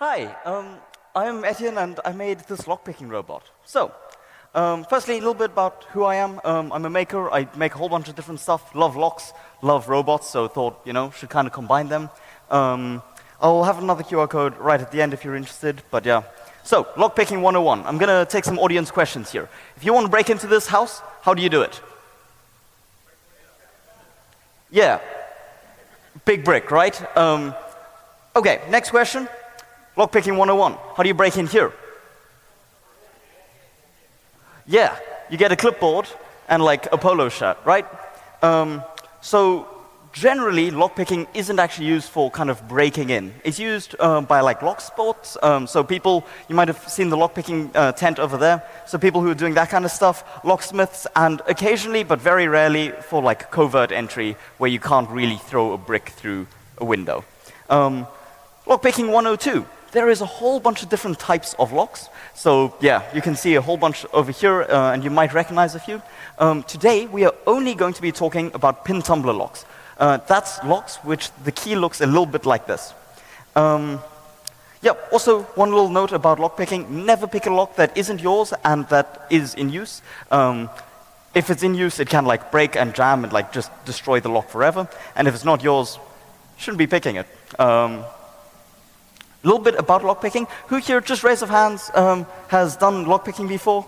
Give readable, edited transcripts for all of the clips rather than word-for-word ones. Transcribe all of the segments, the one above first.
Hi, I'm Etienne, and I made this lockpicking robot. So, firstly, a little bit about who I am. I'm a maker. I make a whole bunch of different stuff. Love locks, love robots, so thought, should kind of combine them. I'll have another QR code right at the end if you're interested, but yeah. So, lockpicking 101. I'm going to take some audience questions here. If you want to break into this house, how do you do it? Yeah. Big brick, right? Okay, next question. Lockpicking 101. How do you break in here? Yeah, you get a clipboard and like a polo shirt, right? So generally, lockpicking isn't actually used for kind of breaking in. It's used by like lock sports. So people, you might have seen the lockpicking tent over there. So people who are doing that kind of stuff, locksmiths, and occasionally, but very rarely, for like covert entry where you can't really throw a brick through a window. Lockpicking 102. There is a whole bunch of different types of locks. So yeah, you can see a whole bunch over here, and you might recognize a few. Today, we are only going to be talking about pin tumbler locks. That's locks which the key looks a little bit like this. Also one little note about lockpicking. Never pick a lock that isn't yours and that is in use. If it's in use, it can like break and jam and like just destroy the lock forever. And if it's not yours, shouldn't be picking it. A little bit about lockpicking. Who here, just raise of hands, has done lockpicking before?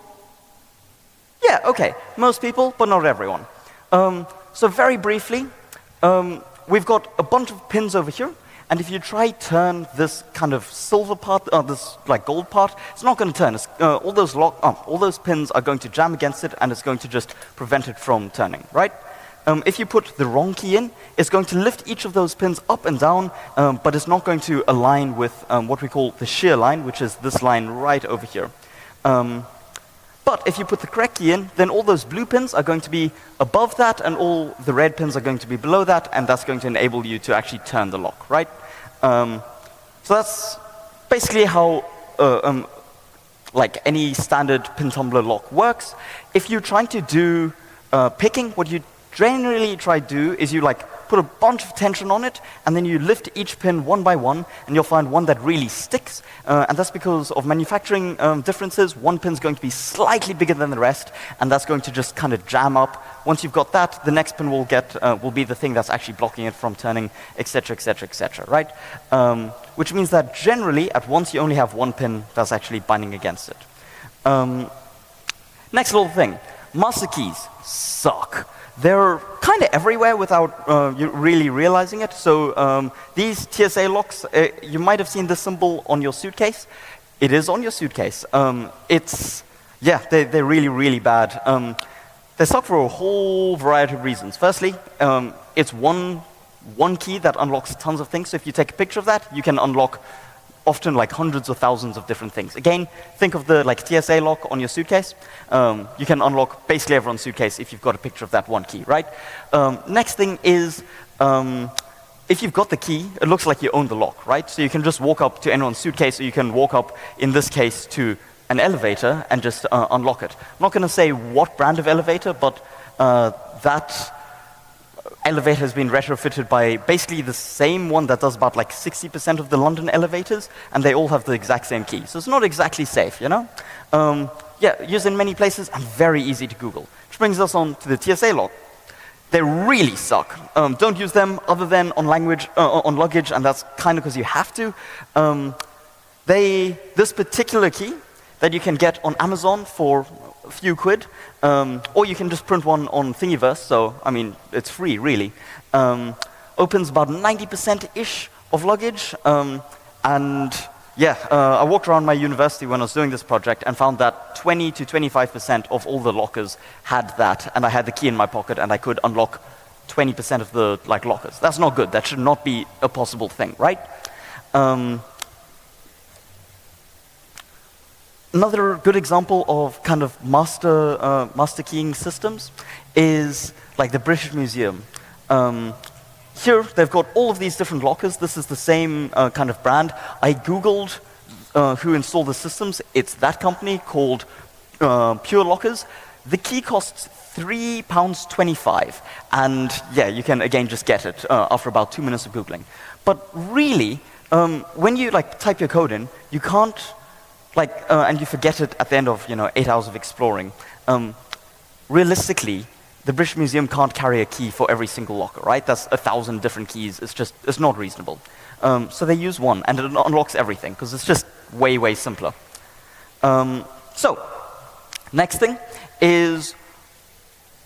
Yeah, okay. Most people, but not everyone. So very briefly, we've got a bunch of pins over here, and if you try turn this kind of silver part, this like gold part, it's not going to turn. All those pins are going to jam against it, and it's going to just prevent it from turning, right? If you put the wrong key in, it's going to lift each of those pins up and down, but it's not going to align with what we call the shear line, which is this line right over here. But if you put the correct key in, then all those blue pins are going to be above that, and all the red pins are going to be below that, and that's going to enable you to actually turn the lock, right? So that's basically how like any standard pin tumbler lock works. If you're trying to do picking, what you generally try to do is you like put a bunch of tension on it, and then you lift each pin one by one, and you'll find one that really sticks. And that's because of manufacturing differences. One pin's going to be slightly bigger than the rest, and that's going to just kind of jam up. Once you've got that, the next pin will be the thing that's actually blocking it from turning, etc., etc., etc., right? Which means that generally, at once, you only have one pin that's actually binding against it. Next little thing, master keys suck. They're kind of everywhere without you really realizing it. So these TSA locks, you might have seen the symbol on your suitcase. It is on your suitcase. They're really, really bad. They suck for a whole variety of reasons. Firstly, it's one key that unlocks tons of things. So if you take a picture of that, you can unlock often like hundreds of thousands of different things. Again, think of the like TSA lock on your suitcase. You can unlock basically everyone's suitcase if you've got a picture of that one key, right? Next thing is, if you've got the key, it looks like you own the lock, right? So you can just walk up to anyone's suitcase, or you can walk up, in this case, to an elevator and just unlock it. I'm not going to say what brand of elevator, but that elevator has been retrofitted by basically the same one that does about like 60% of the London elevators, and they all have the exact same key. So it's not exactly safe, used in many places and very easy to Google. Which brings us on to the TSA lock. They really suck. Don't use them other than on luggage, and that's kind of because you have to. This particular key that you can get on Amazon for a few quid, or you can just print one on Thingiverse, so, I mean, it's free, really. Opens about 90%-ish of luggage, I walked around my university when I was doing this project and found that 20 to 25% of all the lockers had that, and I had the key in my pocket, and I could unlock 20% of the lockers. That's not good. That should not be a possible thing, right? Another good example of kind of master keying systems is like the British Museum. Here, they've got all of these different lockers. This is the same kind of brand. I Googled who installed the systems. It's that company called Pure Lockers. The key costs £3.25. And yeah, you can, again, just get it after about 2 minutes of Googling. But really, When you like type your code in, you can't and you forget it at the end of 8 hours of exploring. Realistically, the British Museum can't carry a key for every single locker, right? That's 1,000 different keys. It's not reasonable. So they use one, and it unlocks everything because it's just way, way simpler. So next thing is,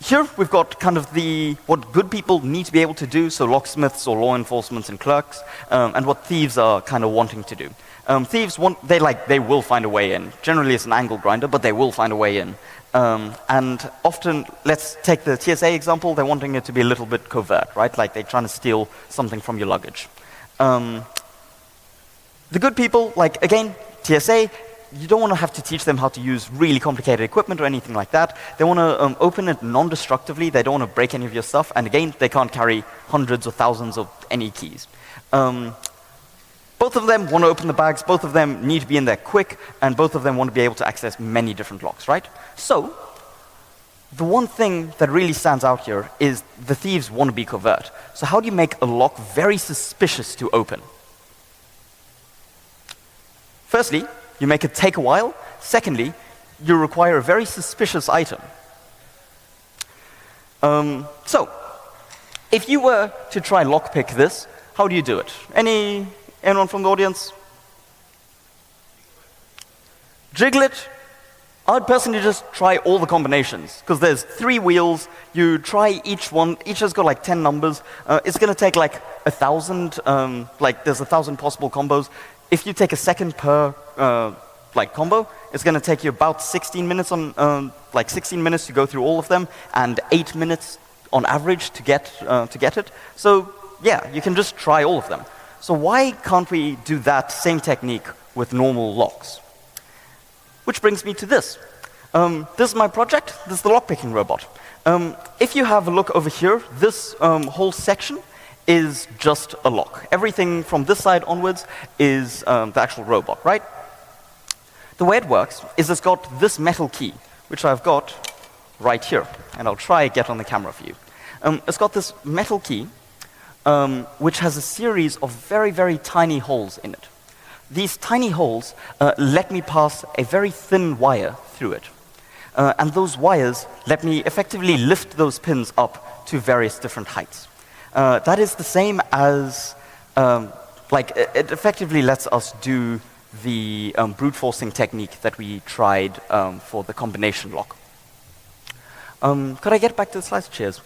here we've got kind of what good people need to be able to do, so locksmiths or law enforcement and clerks, and what thieves are kind of wanting to do. Thieves they will find a way in. Generally it's an angle grinder, but they will find a way in. And often, let's take the TSA example, they're wanting it to be a little bit covert, right? Like they're trying to steal something from your luggage. The good people, like again, TSA, you don't want to have to teach them how to use really complicated equipment or anything like that. They want to open it non-destructively. They don't want to break any of your stuff. And again, they can't carry hundreds or thousands of any keys. Both of them want to open the bags. Both of them need to be in there quick. And both of them want to be able to access many different locks, right? So the one thing that really stands out here is the thieves want to be covert. So how do you make a lock very suspicious to open? Firstly, you make it take a while. Secondly, you require a very suspicious item. So, if you were to try lockpick this, how do you do it? Anyone from the audience? Jiggle it. I'd personally just try all the combinations, because there's 3 wheels. You try each one. Each has got like 10 numbers. It's going to take like 1,000. There's 1,000 possible combos. If you take a second per combo, it's going to take you about 16 minutes 16 minutes to go through all of them, and 8 minutes on average to get it. So yeah, you can just try all of them. So why can't we do that same technique with normal locks? Which brings me to this. This is my project. This is the lockpicking robot. If you have a look over here, this whole section is just a lock. Everything from this side onwards is the actual robot, right? The way it works is it's got this metal key, which I've got right here. And I'll try to get on the camera for you. It's got this metal key, which has a series of very, very tiny holes in it. These tiny holes let me pass a very thin wire through it. And those wires let me effectively lift those pins up to various different heights. That is the same as, it effectively lets us do the brute forcing technique that we tried for the combination lock. Could I get back to the slides? Cheers.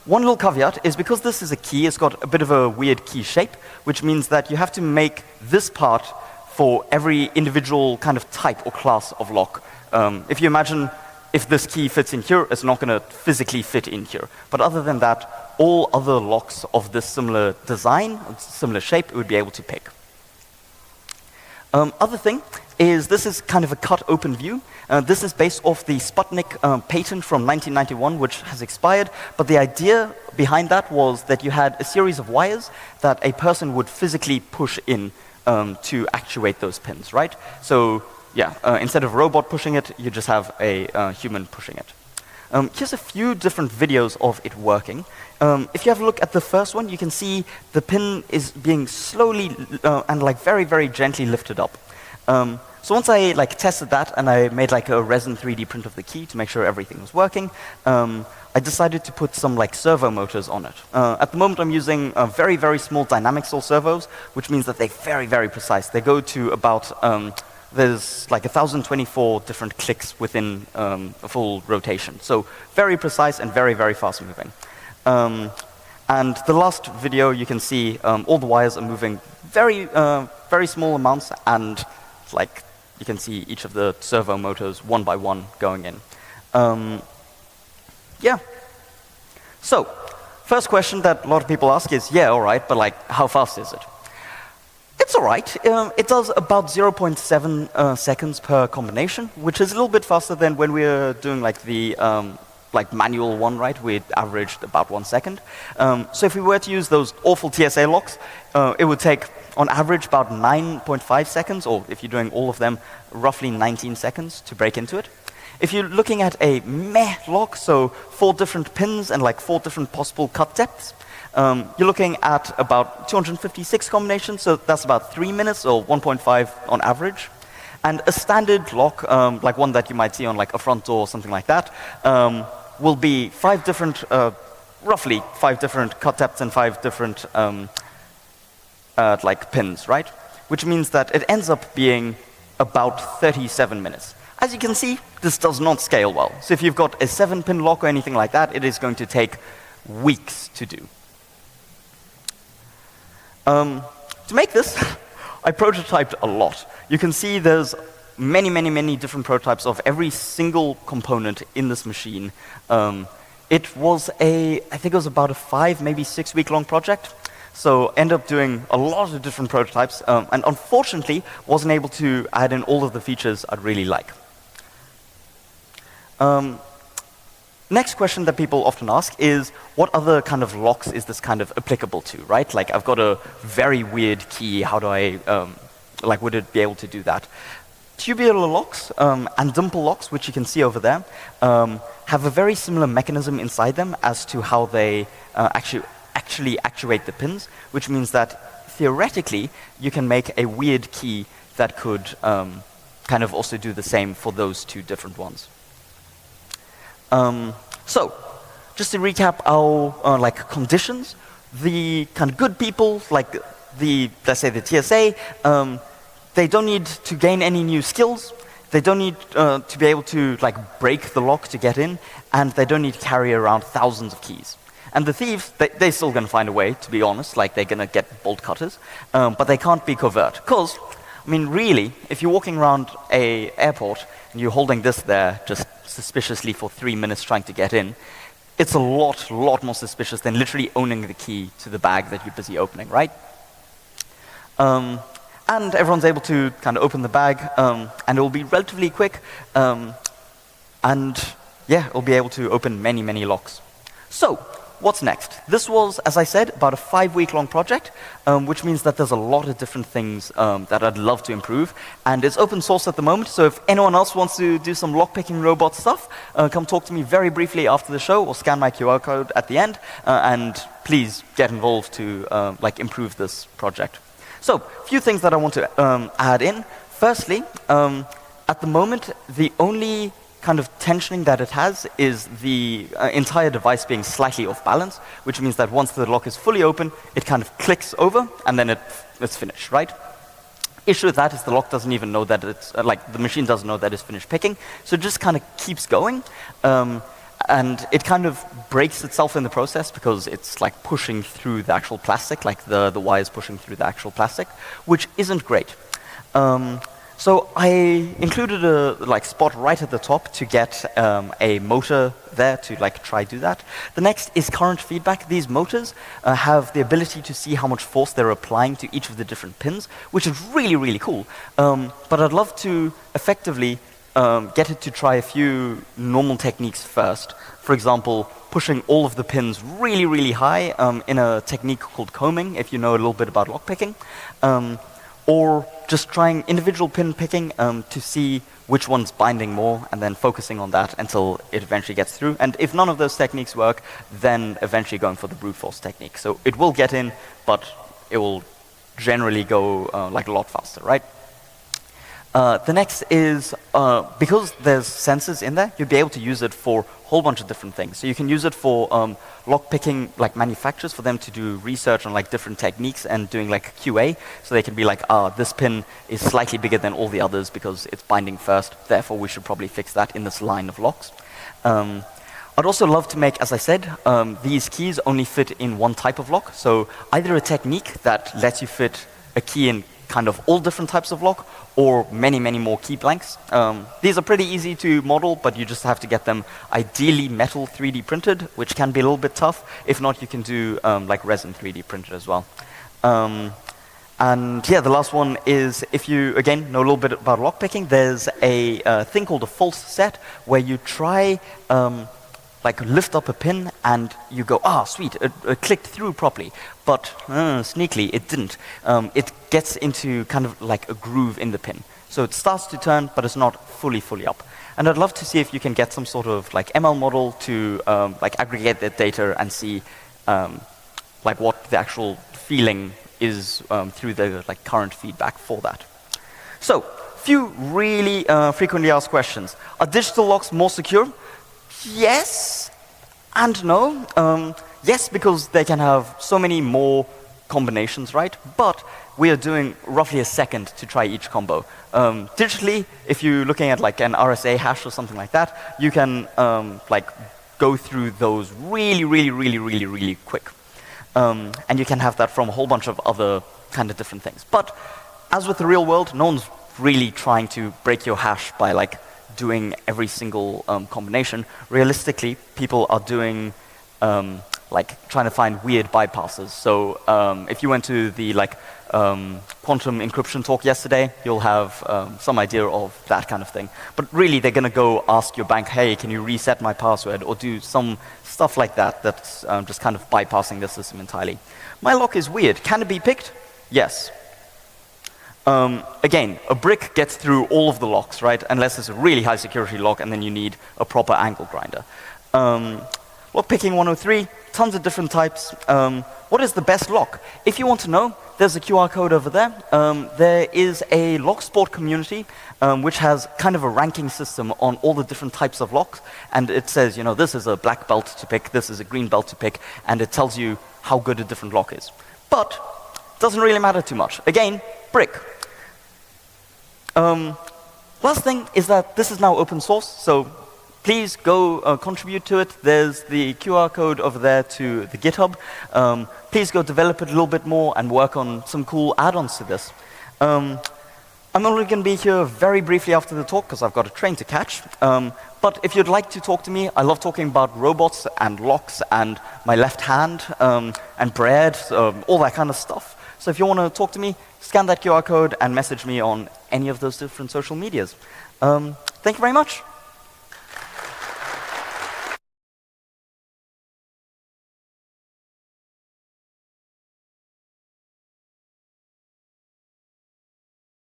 One little caveat is because this is a key, it's got a bit of a weird key shape, which means that you have to make this part for every individual kind of type or class of lock. If you imagine if this key fits in here, it's not going to physically fit in here. But other than that, all other locks of this similar design, similar shape, it would be able to pick. Other thing is this is kind of a cut open view. This is based off the Sputnik patent from 1991, which has expired. But the idea behind that was that you had a series of wires that a person would physically push in to actuate those pins, right? So yeah, instead of a robot pushing it, you just have a human pushing it. Here's a few different videos of it working. If you have a look at the first one, you can see the pin is being slowly and very, very gently lifted up. So once I tested that and I made a resin 3D print of the key to make sure everything was working, I decided to put some servo motors on it. At the moment I'm using very, very small dynamic stall servos, which means that they're very, very precise. They go to about there's 1,024 different clicks within a full rotation. So very precise and very, very fast moving. And the last video, you can see all the wires are moving very, very small amounts, and you can see each of the servo motors one by one going in. Yeah. So, first question that a lot of people ask is, yeah, all right, but how fast is it? It's all right. It does about 0.7 seconds per combination, which is a little bit faster than when we were doing the manual one, right? We averaged about 1 second. So if we were to use those awful TSA locks, it would take, on average, about 9.5 seconds, or if you're doing all of them, roughly 19 seconds to break into it. If you're looking at a meh lock, so 4 different pins and 4 different possible cut depths, You're looking at about 256 combinations, so that's about 3 minutes, or 1.5 on average. And a standard lock, like one that you might see on like a front door or something like that, will be roughly 5 different cut depths and 5 different like pins, right? Which means that it ends up being about 37 minutes. As you can see, this does not scale well. So if you've got a 7-pin lock or anything like that, it is going to take weeks to do. To make this, I prototyped a lot. You can see there's many different prototypes of every single component in this machine. It was I think it was about a 5, maybe 6 week long project. So end up doing a lot of different prototypes, and unfortunately wasn't able to add in all of the features I'd really like. Next question that people often ask is, what other kind of locks is this kind of applicable to, right? Like, I've got a very weird key, how do I, like, would it be able to do that? Tubular locks and dimple locks, which you can see over there, have a very similar mechanism inside them as to how they actually actuate the pins, which means that theoretically you can make a weird key that could kind of also do the same for those 2 different ones. So, just to recap our like conditions, the kind of good people, like let's say the TSA, they don't need to gain any new skills, they don't need to be able to like break the lock to get in, and they don't need to carry around thousands of keys. And the thieves, they're still going to find a way, to be honest, like they're going to get bolt cutters, but they can't be covert. Because, I mean, really, if you're walking around an airport and you're holding this there just suspiciously for 3 minutes trying to get in, it's a lot more suspicious than literally owning the key to the bag that you're busy opening, right? And everyone's able to kind of open the bag, and it will be relatively quick, and yeah, it'll be able to open many locks. So, what's next? This was, as I said, about a 5-week-long project, which means that there's a lot of different things that I'd love to improve, and it's open source at the moment, so if anyone else wants to do some lockpicking robot stuff, come talk to me very briefly after the show, or scan my QR code at the end, and please get involved to like improve this project. So, a few things that I want to add in. Firstly, at the moment, the only kind of tensioning that it has is the entire device being slightly off balance, which means that once the lock is fully open, it kind of clicks over, and then it's finished, right? Issue with that is the lock doesn't even know that it's, like, the machine doesn't know that it's finished picking, so it just kind of keeps going, and it kind of breaks itself in the process because it's like pushing through the actual plastic, like the wire is pushing through the actual plastic, which isn't great. So I included a like spot right at the top to get a motor there to like try do that. The next is current feedback. These motors have the ability to see how much force they're applying to each of the different pins, which is really cool. But I'd love to effectively get it to try a few normal techniques first. For example, pushing all of the pins really high in a technique called combing, if you know a little bit about lockpicking. Or just trying individual pin picking to see which one's binding more, and then focusing on that until it eventually gets through. And if none of those techniques work, then eventually going for the brute force technique. So it will get in, but it will generally go like a lot faster, right? The next is, because there's sensors in there, you'll be able to use it for a whole bunch of different things. So you can use it for lockpicking like manufacturers, for them to do research on like different techniques and doing like QA. So they can be like, this pin is slightly bigger than all the others because it's binding first, therefore we should probably fix that in this line of locks. I'd also love to make, as I said, these keys only fit in one type of lock. So either a technique that lets you fit a key in kind of all different types of lock, or many more key blanks. These are pretty easy to model, but you just have to get them ideally metal 3D printed, which can be a little bit tough. If not, you can do like resin 3D printed as well. And yeah, the last one is, if you, again, know a little bit about lockpicking, there's a thing called a false set, where you try like lift up a pin and you go, sweet, it clicked through properly. But sneakily, it didn't. It gets into kind of like a groove in the pin. So it starts to turn, but it's not fully up. And I'd love to see if you can get some sort of like ML model to like aggregate that data and see like what the actual feeling is through the like current feedback for that. So, few really frequently asked questions. Are digital locks more secure? Yes and no. Yes, because they can have so many more combinations, right? But we are doing roughly a second to try each combo. Digitally, if you're looking at like an RSA hash or something like that, you can like go through those really quick. And you can have that from a whole bunch of other kind of different things. But as with the real world, no one's really trying to break your hash by like doing every single combination. Realistically, people are doing like trying to find weird bypasses. So if you went to the like quantum encryption talk yesterday, you'll have some idea of that kind of thing. But really, they're going to go ask your bank, hey, can you reset my password, or do some stuff like that that's just kind of bypassing the system entirely. My lock is weird. Can it be picked? Yes. Again, a brick gets through all of the locks, right? Unless it's a really high security lock, and then you need a proper angle grinder. Lockpicking 103, tons of different types. What is the best lock? If you want to know, there's a QR code over there. There is a lock sport community which has kind of a ranking system on all the different types of locks, and it says, you know, this is a black belt to pick, this is a green belt to pick, and it tells you how good a different lock is. But it doesn't really matter too much. Again, brick. Last thing is that this is now open source, so please go contribute to it. There's the QR code over there to the GitHub. Please go develop it a little bit more and work on some cool add-ons to this. I'm only going to be here very briefly after the talk because I've got a train to catch. But if you'd like to talk to me, I love talking about robots and locks and my left hand and bread, all that kind of stuff. So if you want to talk to me, scan that QR code and message me on any of those different social medias. Thank you very much.